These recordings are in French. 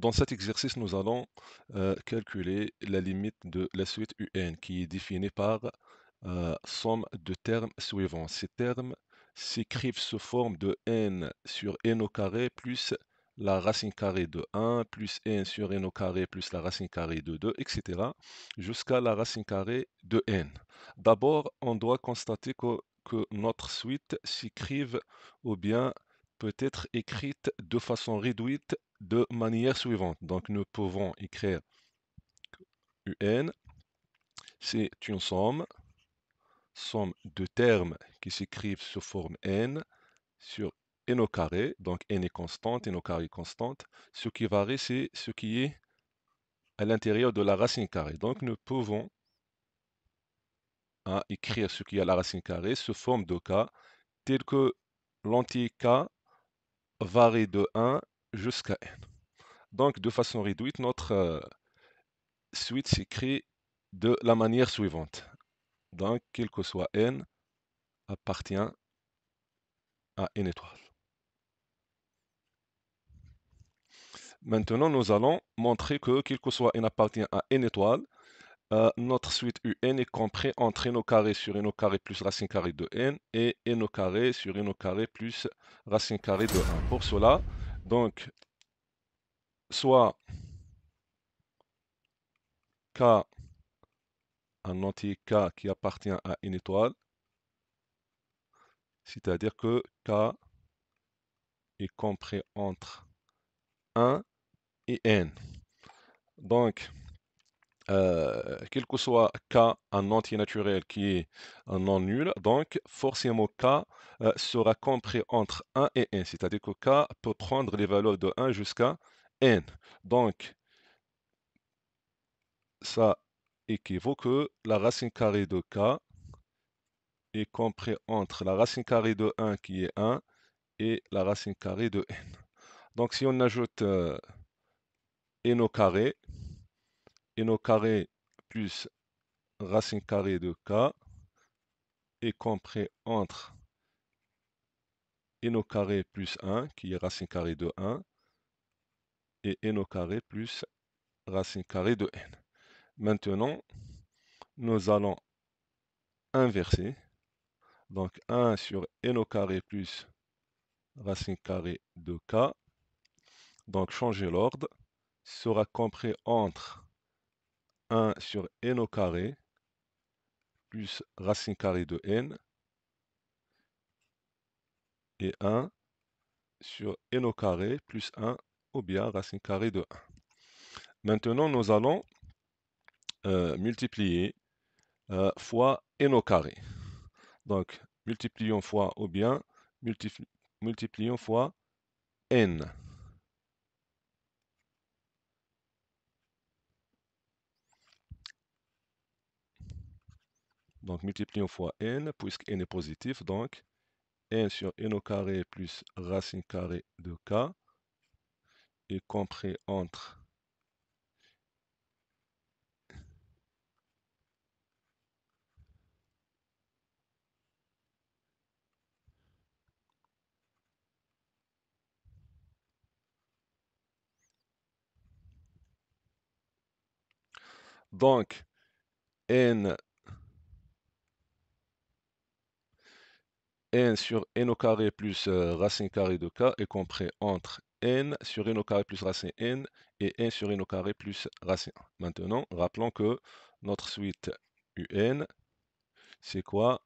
Dans cet exercice, nous allons calculer la limite de la suite UN qui est définie par somme de termes suivants. Ces termes s'écrivent sous forme de n sur n au carré plus la racine carrée de 1 plus n sur n au carré plus la racine carrée de 2, etc. jusqu'à la racine carrée de n. D'abord, on doit constater que notre suite s'écrive ou bien peut être écrite de façon réduite de manière suivante. Donc, nous pouvons écrire UN, c'est une somme de termes qui s'écrivent sous forme n sur n au carré. Donc, n est constante, n au carré est constante. Ce qui varie, c'est ce qui est à l'intérieur de la racine carrée. Donc, nous pouvons écrire ce qui est à la racine carrée sous forme de k, tel que l'entier k varie de 1 jusqu'à n. Donc, de façon réduite, notre suite s'écrit de la manière suivante. Donc, quel que soit n, appartient à n étoile. Maintenant, nous allons montrer que, quel que soit n appartient à n étoile, notre suite UN est compris entre n au carré sur n au carré plus racine carrée de n et n au carré sur n au carré plus racine carrée de 1. Pour cela, donc, soit k, un entier k qui appartient à n étoile, c'est-à-dire que k est compris entre 1 et n. Donc, quel que soit k, un entier naturel qui est un non nul, donc forcément k sera compris entre 1 et n, c'est-à-dire que k peut prendre les valeurs de 1 jusqu'à n. Donc, ça équivaut que la racine carrée de k est compris entre la racine carrée de 1 qui est 1 et la racine carrée de n. Donc, si on ajoute n au carré plus racine carrée de k est compris entre n au carré plus 1, qui est racine carrée de 1, et n au carré plus racine carrée de n. Maintenant, nous allons inverser. Donc 1 sur n au carré plus racine carrée de k. Donc changer l'ordre sera compris entre 1 sur n au carré plus racine carrée de n et 1 sur n au carré plus 1 ou bien racine carrée de 1. Maintenant, nous allons multiplier fois n au carré. Donc, multiplions fois ou bien multiplions fois n. Donc, multiplions fois n, puisque n est positif. Donc, n sur n au carré plus racine carrée de k est compris entre donc n sur n au carré plus racine carrée de k est compris entre n sur n au carré plus racine n et n sur n au carré plus racine 1. Maintenant, rappelons que notre suite un, c'est quoi?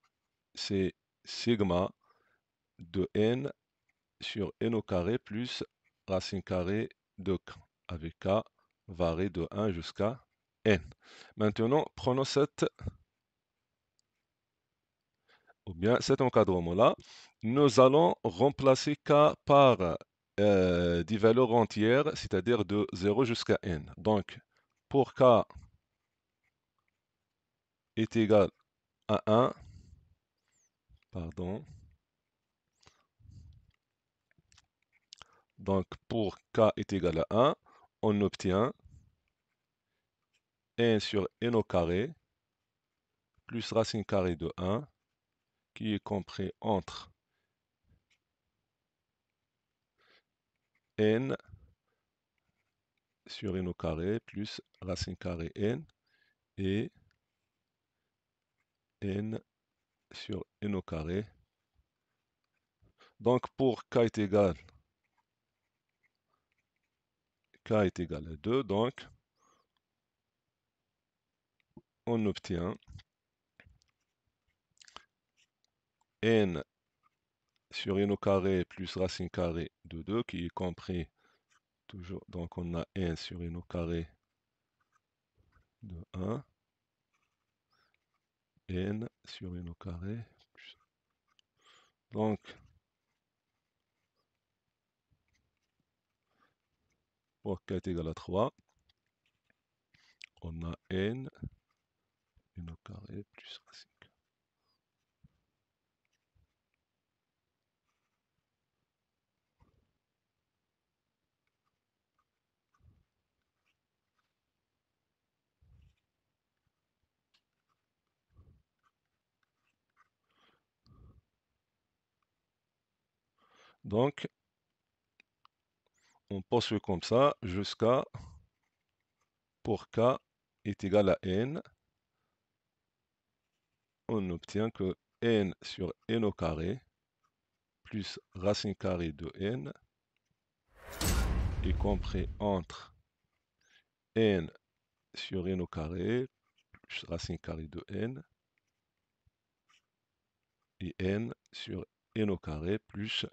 C'est sigma de n sur n au carré plus racine carrée de k, avec k varie de 1 jusqu'à n. Maintenant, prenons cet encadrement-là. Nous allons remplacer k par des valeurs entières, c'est-à-dire de 0 jusqu'à n. Donc, pour k est égal à 1, pardon, donc pour k est égal à 1, on obtient n sur n au carré plus racine carrée de 1 qui est compris entre n sur n au carré plus racine carrée n et n sur n au carré. Donc pour k est égal à 2, donc on obtient n sur n au carré plus racine carrée de 2 qui est compris toujours, donc on a n sur n au carré de 1, n sur n au carré, donc pour k est égal à 3, on a n au carré plus racine carrée. Donc on poursuit comme ça jusqu'à pour k est égal à n, on obtient que n sur n au carré plus racine carrée de n est compris entre n sur n au carré plus racine carrée de n et n sur n au carré plus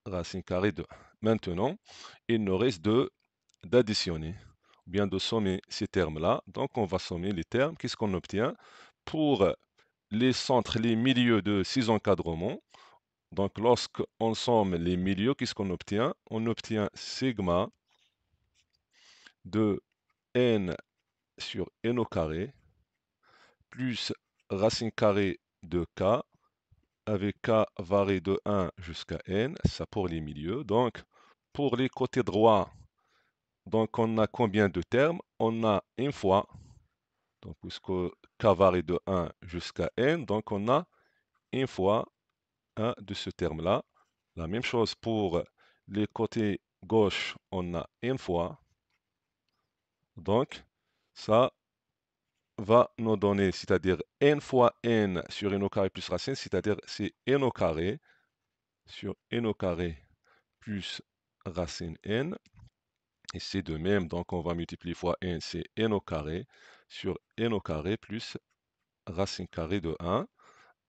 racine carrée de 1. Maintenant, il nous reste d'additionner, ou bien de sommer ces termes-là. Donc on va sommer les termes. Qu'est-ce qu'on obtient? Pour les centres, les milieux de ces encadrements, donc lorsqu'on somme les milieux, qu'est-ce qu'on obtient? On obtient sigma de n sur n au carré plus racine carrée de k avec k varié de 1 jusqu'à n, ça pour les milieux. Donc pour les côtés droits, donc on a combien de termes? On a une fois, donc puisque k varie de 1 jusqu'à n, donc on a une fois 1 de ce terme-là. La même chose pour les côtés gauche, on a une fois. Donc, ça va nous donner, c'est-à-dire n fois n sur n au carré plus racine, c'est-à-dire c'est n au carré sur n au carré plus racine n. Et c'est de même, donc on va multiplier fois n, c'est n au carré sur n au carré plus racine carrée de 1.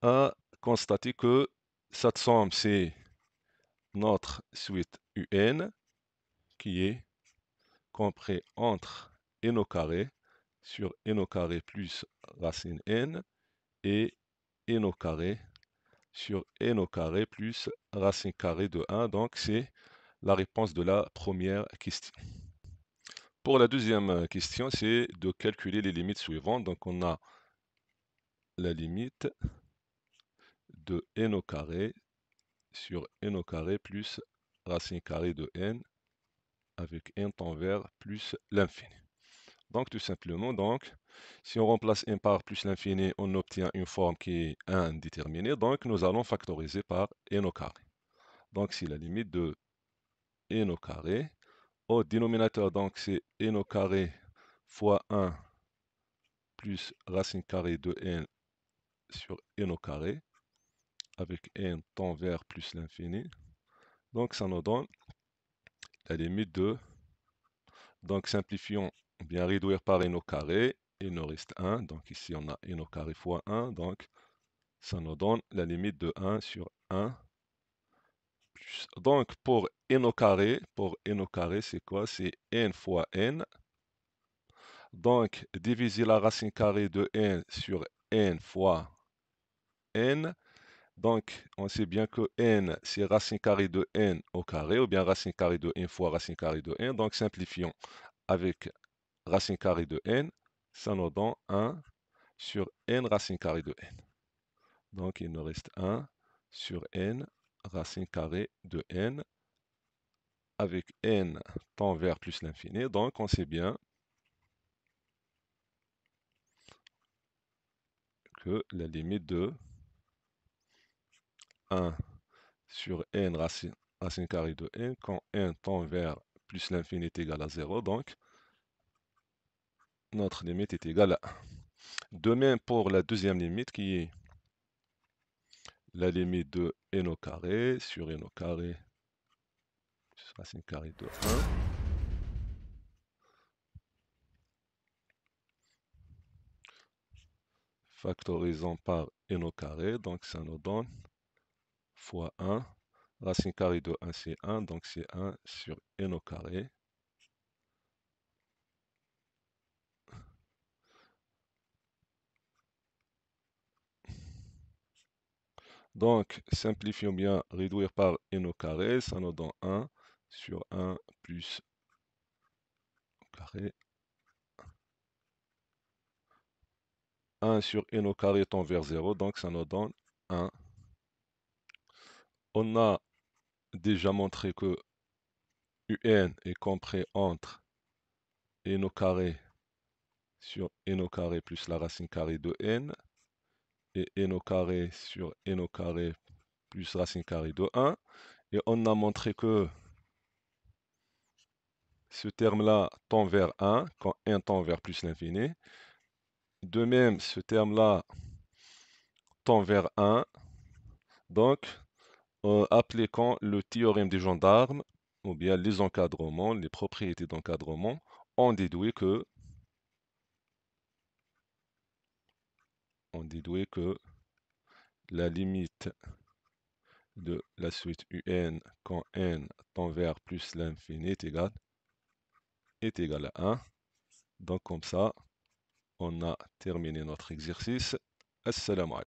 À constater que cette somme, c'est notre suite un qui est compris entre n au carré sur n au carré plus racine n et n au carré sur n au carré plus racine carrée de 1. Donc c'est la réponse de la première question. Pour la deuxième question, c'est de calculer les limites suivantes. Donc on a la limite de n au carré sur n au carré plus racine carrée de n avec n temps vers plus l'infini. Donc tout simplement, donc, si on remplace n par plus l'infini, on obtient une forme qui est indéterminée. Donc nous allons factoriser par n au carré. Donc c'est la limite de n au carré. Au dénominateur, donc c'est n au carré fois 1 plus racine carrée de n sur n au carré avec n tend vers plus l'infini. Donc ça nous donne la limite de, donc simplifions, bien réduire par n au carré, il nous reste 1, donc ici on a n au carré fois 1, donc ça nous donne la limite de 1 sur 1. Donc pour n au carré, c'est quoi? C'est n fois n. Donc diviser la racine carrée de n sur n fois n. Donc on sait bien que n c'est racine carrée de n au carré, ou bien racine carrée de n fois racine carrée de n. Donc simplifions avec racine carrée de n, ça nous donne 1 sur n racine carrée de n. Donc il nous reste 1 sur n racine carrée de n avec n tend vers plus l'infini. Donc on sait bien que la limite de 1 sur n racine carrée de n, quand n tend vers plus l'infini est égal à 0, donc notre limite est égale à 1. De même pour la deuxième limite qui est la limite de n au carré sur n au carré plus racine carrée de 1. Factorisant par n au carré, donc ça nous donne fois 1. Racine carrée de 1, c'est 1, donc c'est 1 sur n au carré. Donc, simplifions bien, réduire par n au carré, ça nous donne 1 sur 1 plus au carré. 1 sur n au carré tend vers 0, donc ça nous donne 1. On a déjà montré que un est compris entre n au carré sur n au carré plus la racine carrée de n, et n au carré sur n au carré plus racine carrée de 1. Et on a montré que ce terme-là tend vers 1 quand n tend vers plus l'infini. De même, ce terme-là tend vers 1. Donc, appliquant le théorème des gendarmes, ou bien les encadrements, les propriétés d'encadrement, on déduit que la limite de la suite un quand n tend vers plus l'infini est égale à 1. Donc comme ça, on a terminé notre exercice. Assalamu alaikum.